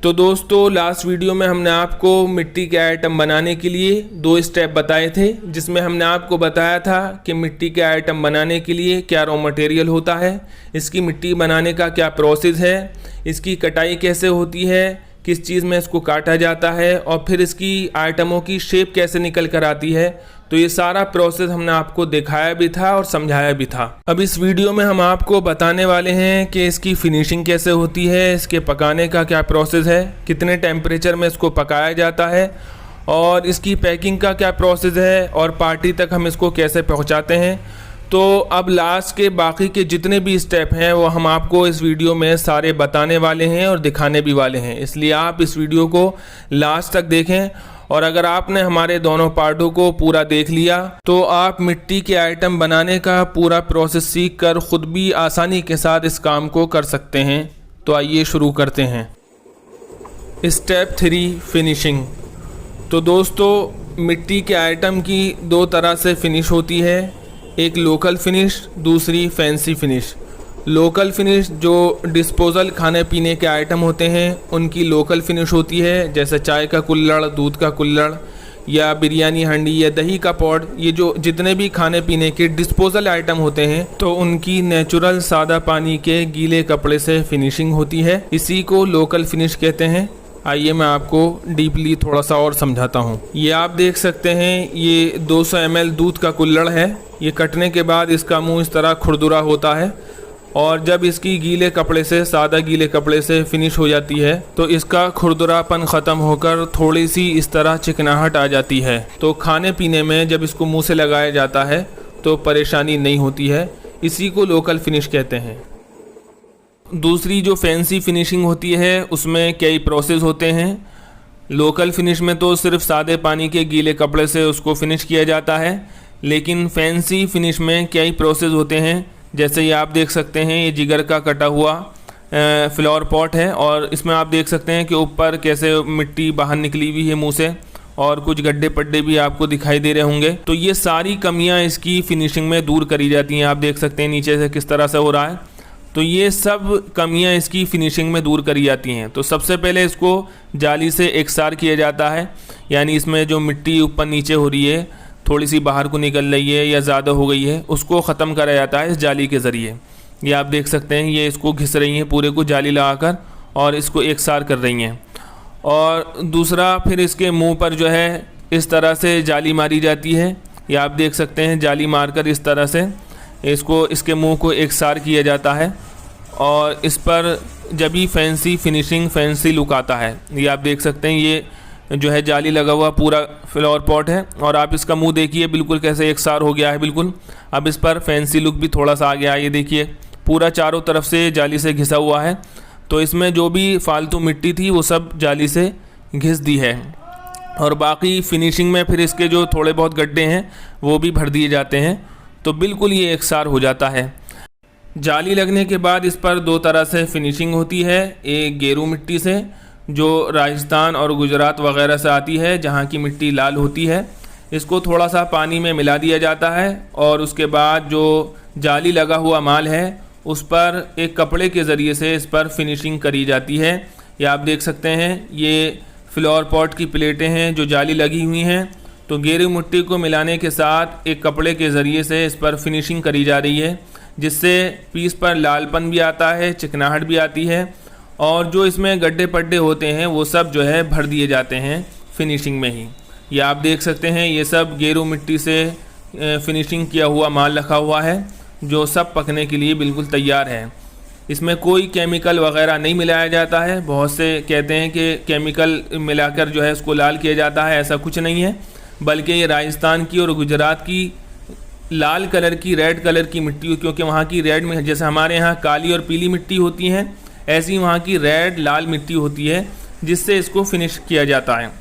तो दोस्तों last video में हमने आपको मिट्टी के आइटम बनाने के लिए 2 स्टेप बताए थे, जिसमें हमने आपको बताया था कि मिट्टी के आइटम बनाने के लिए क्या रॉ मटेरियल होता है, इसकी मिट्टी बनाने का क्या प्रोसेस है, इसकी कटाई कैसे होती है, किस चीज़ में इसको काटा जाता है और फिर इसकी आइटमों की शेप कैसे निकल कर आती है। तो ये सारा प्रोसेस हमने आपको दिखाया भी था और समझाया भी था। अब इस वीडियो में हम आपको बताने वाले हैं कि इसकी फिनिशिंग कैसे होती है, इसके पकाने का क्या प्रोसेस है, कितने टेम्परेचर में इसको पकाया जाता है और इसकी पैकिंग का क्या प्रोसेस है और पार्टी तक हम इसको कैसे पहुंचाते हैं। तो अब लास्ट के बाकी के जितने भी स्टेप हैं वो हम आपको इस वीडियो में सारे बताने वाले हैं और दिखाने भी वाले हैं, इसलिए आप इस वीडियो को लास्ट तक देखें। और अगर आपने हमारे दोनों पार्टों को पूरा देख लिया तो आप मिट्टी के आइटम बनाने का पूरा प्रोसेस सीख कर ख़ुद भी आसानी के साथ इस काम को कर सकते हैं। तो आइए शुरू करते हैं। Step 3 finishing. तो दोस्तों मिट्टी के आइटम की 2 तरह से फिनिश होती है, एक लोकल फिनिश, दूसरी फैंसी फिनिश। लोकल फिनिश जो डिस्पोजल खाने पीने के आइटम होते हैं उनकी लोकल फिनिश होती है, जैसे चाय का कुल्हड़, दूध का कुल्हड़ या बिरयानी हंडी या दही का पॉट। ये जो जितने भी खाने पीने के डिस्पोजल आइटम होते हैं तो उनकी नेचुरल सादा पानी के गीले कपड़े से फिनिशिंग होती है, इसी को लोकल फिनिश कहते हैं। आइए मैं आपको डीपली थोड़ा सा और समझाता हूँ। ये आप देख सकते हैं, ये 200 ml दूध का कुल्हड़ है। ये कटने के बाद इसका मुंह इस तरह खुरदुरा होता है और जब इसकी गीले कपड़े से, सादा गीले कपड़े से फिनिश हो जाती है तो इसका खुरदुरापन ख़त्म होकर थोड़ी सी इस तरह चिकनाहट आ जाती है। तो खाने पीने में जब इसको मुंह से लगाया जाता है तो परेशानी नहीं होती है, इसी को लोकल फिनिश कहते हैं। दूसरी जो फैंसी फिनिशिंग होती है उसमें कई प्रोसेस होते हैं। लोकल फिनिश में तो सिर्फ सादे पानी के गीले कपड़े से उसको फिनिश किया जाता है, लेकिन फैंसी फिनिश में कई प्रोसेस होते हैं। जैसे ये आप देख सकते हैं, ये जिगर का कटा हुआ फ्लावर पॉट है और इसमें आप देख सकते हैं कि ऊपर कैसे मिट्टी बाहर निकली हुई है मुंह से और कुछ गड्ढे पड्डे भी आपको दिखाई दे रहे होंगे। तो ये सारी कमियां इसकी फिनिशिंग में दूर करी जाती हैं। आप देख सकते हैं नीचे से किस तरह से हो रहा है। तो ये सब कमियां इसकी फिनिशिंग में दूर करी जाती हैं। तो सबसे पहले इसको जाली से एकसार किया जाता है, यानी इसमें जो मिट्टी ऊपर नीचे हो रही है, थोड़ी सी बाहर को निकल रही है या ज़्यादा हो गई है, उसको ख़त्म करा जाता है इस जाली के ज़रिए। ये आप देख सकते हैं, ये इसको घिस रही हैं पूरे को जाली लगाकर और इसको एकसार कर रही हैं। और दूसरा फिर इसके मुंह पर जो है इस तरह से जाली मारी जाती है। ये आप देख सकते हैं, जाली मारकर इस तरह से इसको, इसके मुंह को एकसार किया जाता है और इस पर जब ही फैंसी फिनिशिंग, फैंसी लुक आता है। ये आप देख सकते हैं, ये जो है जाली लगा हुआ पूरा फ्लावर पॉट है और आप इसका मुंह देखिए बिल्कुल कैसे एकसार हो गया है बिल्कुल। अब इस पर फैंसी लुक भी थोड़ा सा आ गया है। ये देखिए पूरा चारों तरफ से जाली से घिसा हुआ है, तो इसमें जो भी फालतू मिट्टी थी वो सब जाली से घिस दी है और बाकी फिनिशिंग में फिर इसके जो थोड़े बहुत गड्ढे हैं वो भी भर दिए जाते हैं, तो बिल्कुल ये एकसार हो जाता है। जाली लगने के बाद इस पर 2 तरह से फिनिशिंग होती है। एक गेरू मिट्टी से जो राजस्थान और गुजरात वगैरह से आती है, जहाँ की मिट्टी लाल होती है। इसको थोड़ा सा पानी में मिला दिया जाता है और उसके बाद जो जाली लगा हुआ माल है उस पर एक कपड़े के ज़रिए से इस पर फिनिशिंग करी जाती है। ये आप देख सकते हैं, ये फ्लावर पॉट की प्लेटें हैं जो जाली लगी हुई हैं। तो गेरू मिट्टी को मिलाने के साथ एक कपड़े के ज़रिए से इस पर फिनिशिंग करी जा रही है, जिससे पीस पर लालपन भी आता है, चिकनाहट भी आती है और जो इसमें गड्ढे पड्डे होते हैं वो सब जो है भर दिए जाते हैं फिनिशिंग में ही। ये आप देख सकते हैं, ये सब गेरू मिट्टी से फिनिशिंग किया हुआ माल रखा हुआ है जो सब पकने के लिए बिल्कुल तैयार है। इसमें कोई केमिकल वगैरह नहीं मिलाया जाता है। बहुत से कहते हैं कि केमिकल मिलाकर जो है इसको लाल किया जाता है, ऐसा कुछ नहीं है, बल्कि ये राजस्थान की और गुजरात की लाल कलर की, रेड कलर की मिट्टी, क्योंकि वहाँ की रेड में, जैसे हमारे यहाँ काली और पीली मिट्टी होती हैं, ऐसी वहाँ की रेड लाल मिट्टी होती है जिससे इसको फिनिश किया जाता है।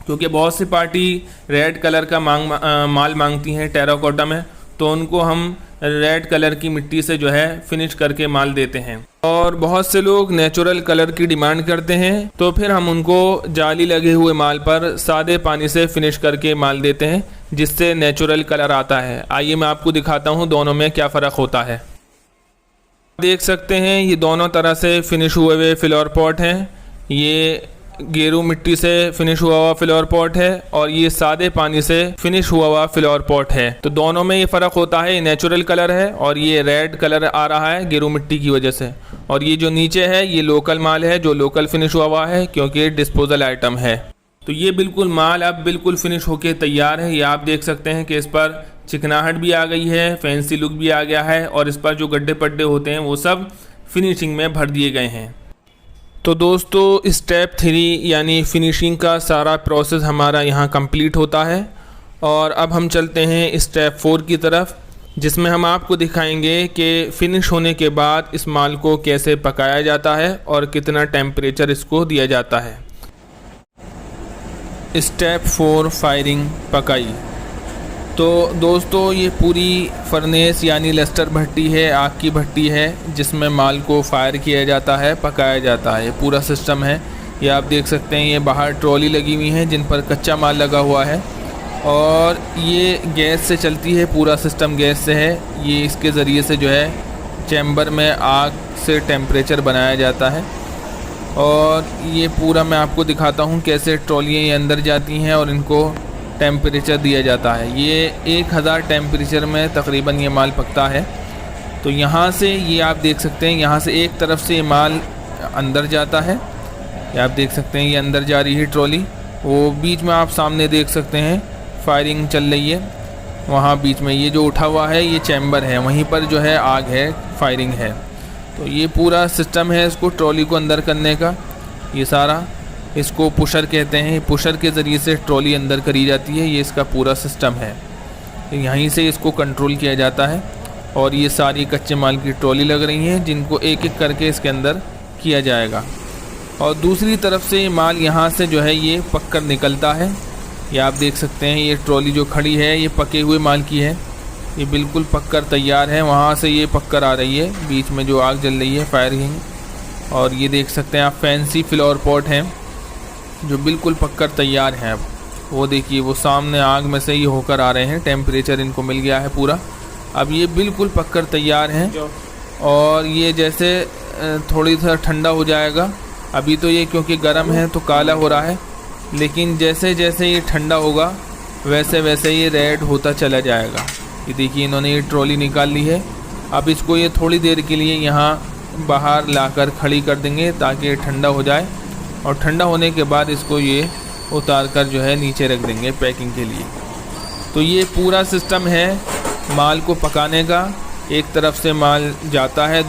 क्योंकि बहुत सी पार्टी रेड कलर का माल मांगती हैं टेराकोटा में, तो उनको हम रेड कलर की मिट्टी से जो है फिनिश करके माल देते हैं। और बहुत से लोग नेचुरल कलर की डिमांड करते हैं, तो फिर हम उनको जाली लगे हुए माल पर सादे पानी से फिनिश करके माल देते हैं, जिससे नेचुरल कलर आता है। आइए मैं आपको दिखाता हूँ दोनों में क्या फ़र्क होता है। देख सकते हैं ये दोनों तरह से फिनिश हुए हुए फ्लावर पॉट हैं। ये गेरू मिट्टी से फिनिश हुआ हुआ फ्लावर पॉट है और ये सादे पानी से फिनिश हुआ हुआ फ्लावर पॉट है। तो दोनों में ये फ़र्क होता है, ये नेचुरल कलर है और ये रेड कलर आ रहा है गेरू मिट्टी की वजह से। और ये जो नीचे है ये लोकल माल है जो लोकल फिनिश हुआ हुआ है क्योंकि ये डिस्पोजल आइटम है। तो ये बिल्कुल माल अब बिल्कुल फिनिश होके तैयार है। ये आप देख सकते हैं कि इस पर चिकनाहट भी आ गई है, फैंसी लुक भी आ गया है और इस पर जो गड्ढे पड्डे होते हैं वो सब फिनिशिंग में भर दिए गए हैं। तो दोस्तों स्टेप 3 यानी फिनिशिंग का सारा प्रोसेस हमारा यहाँ कंप्लीट होता है और अब हम चलते हैं स्टेप 4 की तरफ, जिसमें हम आपको दिखाएंगे कि फिनिश होने के बाद इस माल को कैसे पकाया जाता है और कितना टेम्परेचर इसको दिया जाता है। स्टेप 4 फायरिंग पकाई। तो दोस्तों ये पूरी फर्नेस यानी लस्टर भट्टी है, आग की भट्टी है जिसमें माल को फायर किया जाता है, पकाया जाता है। ये पूरा सिस्टम है। ये आप देख सकते हैं, ये बाहर ट्रॉली लगी हुई है जिन पर कच्चा माल लगा हुआ है और ये गैस से चलती है, पूरा सिस्टम गैस से है। ये इसके ज़रिए से जो है चैम्बर में आग से टेम्परेचर बनाया जाता है और ये पूरा मैं आपको दिखाता हूँ कैसे ट्रॉलियाँ ये अंदर जाती हैं और इनको टेम्परेचर दिया जाता है। ये 1000 टेम्परेचर में तकरीबन ये माल पकता है। तो यहाँ से ये आप देख सकते हैं, यहाँ से एक तरफ से ये माल अंदर जाता है। ये आप देख सकते हैं ये अंदर जा रही है ट्रॉली। वो बीच में आप सामने देख सकते हैं फायरिंग चल रही है, वहाँ बीच में ये जो उठा हुआ है ये चैम्बर है, वहीं पर जो है आग है, फायरिंग है। तो ये पूरा सिस्टम है इसको ट्रॉली को अंदर करने का। ये सारा इसको पुशर कहते हैं, पुशर के ज़रिए से ट्रॉली अंदर करी जाती है। ये इसका पूरा सिस्टम है, यहीं से इसको कंट्रोल किया जाता है। और ये सारी कच्चे माल की ट्रॉली लग रही हैं जिनको एक एक करके इसके अंदर किया जाएगा। और दूसरी तरफ से ये माल यहाँ से जो है ये पककर निकलता है। ये आप देख सकते हैं ये ट्रॉली जो खड़ी है ये पके हुए माल की है, ये बिल्कुल पककर तैयार है। वहाँ से ये पककर आ रही है, बीच में जो आग जल रही है फायरिंग। और ये देख सकते हैं आप फैंसी फ्लावर पॉट हैं जो बिल्कुल पककर तैयार हैं। अब वो देखिए वो सामने आग में से ये होकर आ रहे हैं, टेम्परेचर इनको मिल गया है पूरा। अब ये बिल्कुल पककर तैयार हैं और ये जैसे थोड़ी सा ठंडा हो जाएगा। अभी तो ये क्योंकि गर्म है तो काला हो रहा है, लेकिन जैसे जैसे ये ठंडा होगा वैसे वैसे ये रेड होता चला जाएगा। ये देखिए इन्होंने ये ट्रॉली निकाल ली है। अब इसको ये थोड़ी देर के लिए यहाँ बाहर लाकर खड़ी कर देंगे ताकि ये ठंडा हो जाए और ठंडा होने के बाद इसको ये उतार कर जो है नीचे रख देंगे पैकिंग के लिए। तो ये पूरा सिस्टम है माल को पकाने का। एक तरफ से माल जाता है,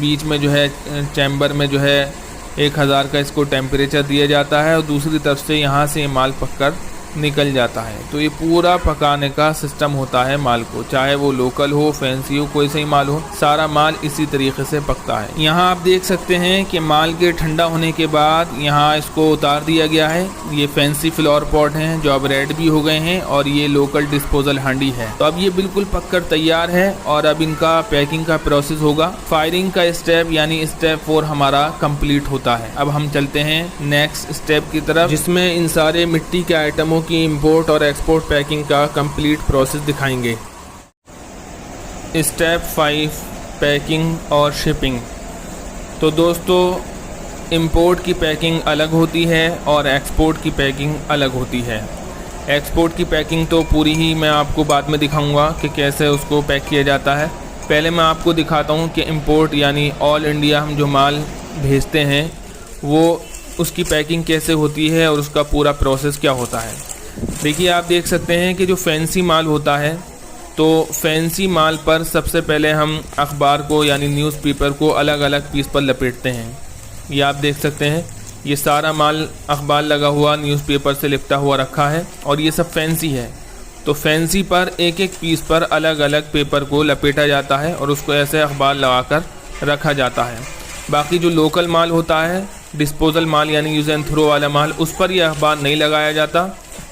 बीच में जो है चैम्बर में जो है 1000 का इसको टेम्परेचर दिया जाता है और दूसरी तरफ से यहाँ से माल पककर निकल जाता है। तो ये पूरा पकाने का सिस्टम होता है माल को, चाहे वो लोकल हो, फैंसी हो, कोई सा ही माल हो, सारा माल इसी तरीके से पकता है। यहाँ आप देख सकते हैं कि माल के ठंडा होने के बाद यहाँ इसको उतार दिया गया है। ये फैंसी फ्लावर पॉट हैं जो अब रेड भी हो गए हैं और ये लोकल डिस्पोजल हांडी है। तो अब ये बिल्कुल पककर तैयार है और अब इनका पैकिंग का प्रोसेस होगा। फायरिंग का स्टेप यानी स्टेप 4 हमारा कंप्लीट होता है। अब हम चलते हैं नेक्स्ट स्टेप की तरफ, जिसमें इन सारे मिट्टी के आइटमों की इंपोर्ट और एक्सपोर्ट पैकिंग का कंप्लीट प्रोसेस दिखाएंगे। स्टेप 5 पैकिंग और शिपिंग। तो दोस्तों इंपोर्ट की पैकिंग अलग होती है और एक्सपोर्ट की पैकिंग अलग होती है। एक्सपोर्ट की पैकिंग तो पूरी ही मैं आपको बाद में दिखाऊंगा कि कैसे उसको पैक किया जाता है। पहले मैं आपको दिखाता हूं कि इंपोर्ट यानी ऑल इंडिया हम जो माल भेजते हैं वो उसकी पैकिंग कैसे होती है और उसका पूरा प्रोसेस क्या होता है। देखिए आप देख सकते हैं कि जो फैंसी माल होता है तो फैंसी माल पर सबसे पहले हम अखबार को यानी न्यूज़पेपर को अलग अलग पीस पर लपेटते हैं। ये आप देख सकते हैं ये सारा माल अखबार लगा हुआ न्यूज़पेपर से लिपटा हुआ रखा है और ये सब फैंसी है। तो फैंसी पर एक एक पीस पर अलग अलग पेपर को लपेटा जाता है और उसको ऐसे अखबार लगाकर रखा जाता है। बाकी जो लोकल माल होता है, डिस्पोजल माल यानी यूज़ एंड थ्रो वाला माल, उस पर यह अखबार नहीं लगाया जाता,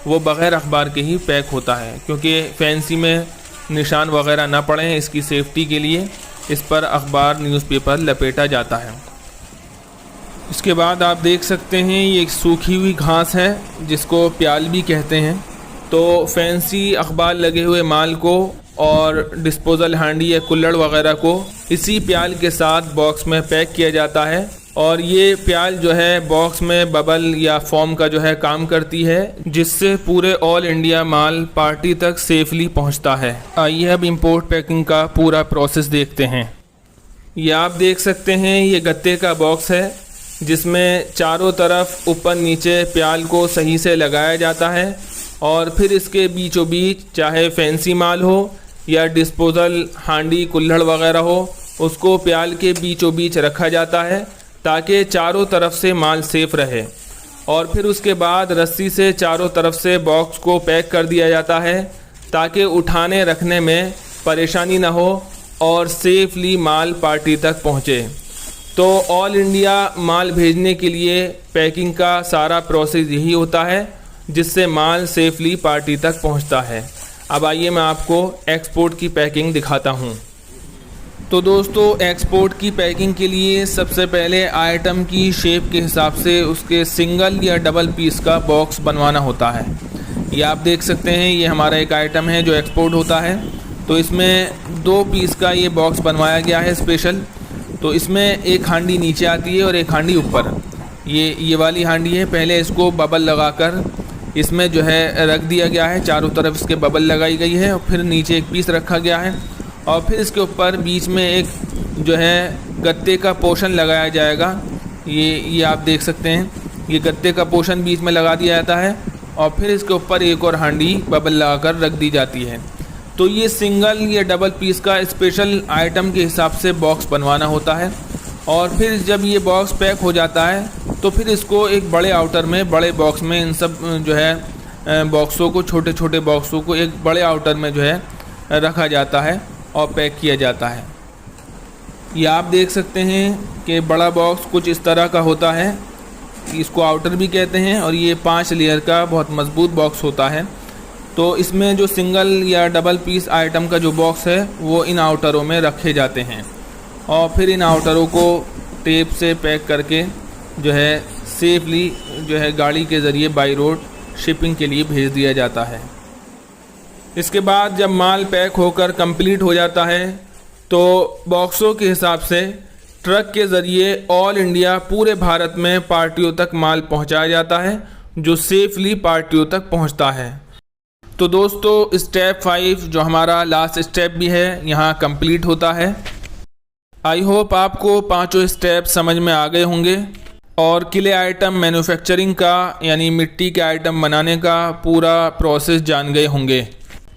वो बग़ैर अखबार के ही पैक होता है क्योंकि फैंसी में निशान वगैरह ना पड़े, इसकी सेफ्टी के लिए इस पर अखबार न्यूज़पेपर लपेटा जाता है। इसके बाद आप देख सकते हैं ये एक सूखी हुई घास है जिसको प्याल भी कहते हैं। तो फैंसी अखबार लगे हुए माल को और डिस्पोजल हांडी या कुल्हड़ वगैरह को इसी प्याल के साथ बॉक्स में पैक किया जाता है और ये प्याल जो है बॉक्स में बबल या फॉर्म का जो है काम करती है, जिससे पूरे ऑल इंडिया माल पार्टी तक सेफली पहुंचता है। आइए अब इंपोर्ट पैकिंग का पूरा प्रोसेस देखते हैं। ये आप देख सकते हैं, ये गत्ते का बॉक्स है जिसमें चारों तरफ ऊपर नीचे प्याल को सही से लगाया जाता है और फिर इसके बीचों बीच चाहे फैंसी माल हो या डिस्पोजल हांडी कुल्हड़ वगैरह हो, उसको प्याल के बीचों बीच रखा जाता है ताकि चारों तरफ से माल सेफ रहे। और फिर उसके बाद रस्सी से चारों तरफ से बॉक्स को पैक कर दिया जाता है ताकि उठाने रखने में परेशानी ना हो और सेफली माल पार्टी तक पहुँचे। तो ऑल इंडिया माल भेजने के लिए पैकिंग का सारा प्रोसेस यही होता है, जिससे माल सेफली पार्टी तक पहुँचता है। अब आइए मैं आपको एक्सपोर्ट की पैकिंग दिखाता हूँ। तो दोस्तों, एक्सपोर्ट की पैकिंग के लिए सबसे पहले आइटम की शेप के हिसाब से उसके सिंगल या डबल पीस का बॉक्स बनवाना होता है। ये आप देख सकते हैं, ये हमारा एक आइटम है जो एक्सपोर्ट होता है। तो इसमें 2 पीस का ये बॉक्स बनवाया गया है स्पेशल। तो इसमें एक हांडी नीचे आती है और एक हांडी ऊपर। ये वाली हांडी है, पहले इसको बबल लगाकर इसमें जो है रख दिया गया है, चारों तरफ इसके बबल लगाई गई है और फिर नीचे एक पीस रखा गया है और फिर इसके ऊपर बीच में एक जो है गत्ते का पोर्शन लगाया जाएगा। ये आप देख सकते हैं, ये गत्ते का पोर्शन बीच में लगा दिया जाता है और फिर इसके ऊपर एक और हांडी बबल लगाकर रख दी जाती है। तो ये सिंगल या डबल पीस का स्पेशल आइटम के हिसाब से बॉक्स बनवाना होता है। और फिर जब ये बॉक्स पैक हो जाता है तो फिर इसको एक बड़े आउटर में, बड़े बॉक्स में इन सब जो है बॉक्सों को, छोटे छोटे बॉक्सों को एक बड़े आउटर में जो है रखा जाता है और पैक किया जाता है। ये आप देख सकते हैं कि बड़ा बॉक्स कुछ इस तरह का होता है, इसको आउटर भी कहते हैं और ये 5 लेयर का बहुत मजबूत बॉक्स होता है। तो इसमें जो सिंगल या डबल पीस आइटम का जो बॉक्स है वो इन आउटरों में रखे जाते हैं और फिर इन आउटरों को टेप से पैक करके जो है सेफली जो है गाड़ी के ज़रिए बाई रोड शिपिंग के लिए भेज दिया जाता है। इसके बाद जब माल पैक होकर कंप्लीट हो जाता है तो बॉक्सों के हिसाब से ट्रक के ज़रिए ऑल इंडिया पूरे भारत में पार्टियों तक माल पहुंचाया जाता है, जो सेफली पार्टियों तक पहुंचता है। तो दोस्तों, स्टेप 5 जो हमारा लास्ट स्टेप भी है यहाँ कंप्लीट होता है। आई होप आपको 5 स्टेप समझ में आ गए होंगे और क्ले आइटम मैन्युफैक्चरिंग का यानी मिट्टी के आइटम बनाने का पूरा प्रोसेस जान गए होंगे।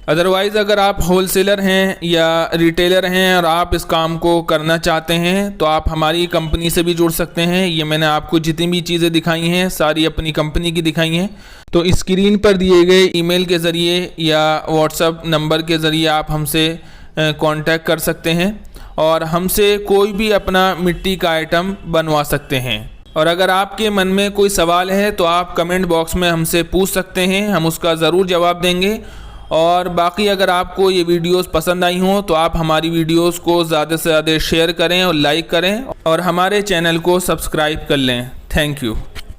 अदरवाइज़ अगर आप होलसेलर हैं या रिटेलर हैं और आप इस काम को करना चाहते हैं तो आप हमारी कंपनी से भी जुड़ सकते हैं। ये मैंने आपको जितनी भी चीज़ें दिखाई हैं सारी अपनी कंपनी की दिखाई हैं। तो स्क्रीन पर दिए गए ईमेल के ज़रिए या व्हाट्सएप नंबर के ज़रिए आप हमसे कांटेक्ट कर सकते हैं और हमसे कोई भी अपना मिट्टी का आइटम बनवा सकते हैं। और अगर आपके मन में कोई सवाल है तो आप कमेंट बॉक्स में हमसे पूछ सकते हैं, हम उसका ज़रूर जवाब देंगे। और बाकी अगर आपको ये वीडियोस पसंद आई हों तो आप हमारी वीडियोस को ज़्यादा से ज़्यादा शेयर करें और लाइक करें और हमारे चैनल को सब्सक्राइब कर लें। Thank you.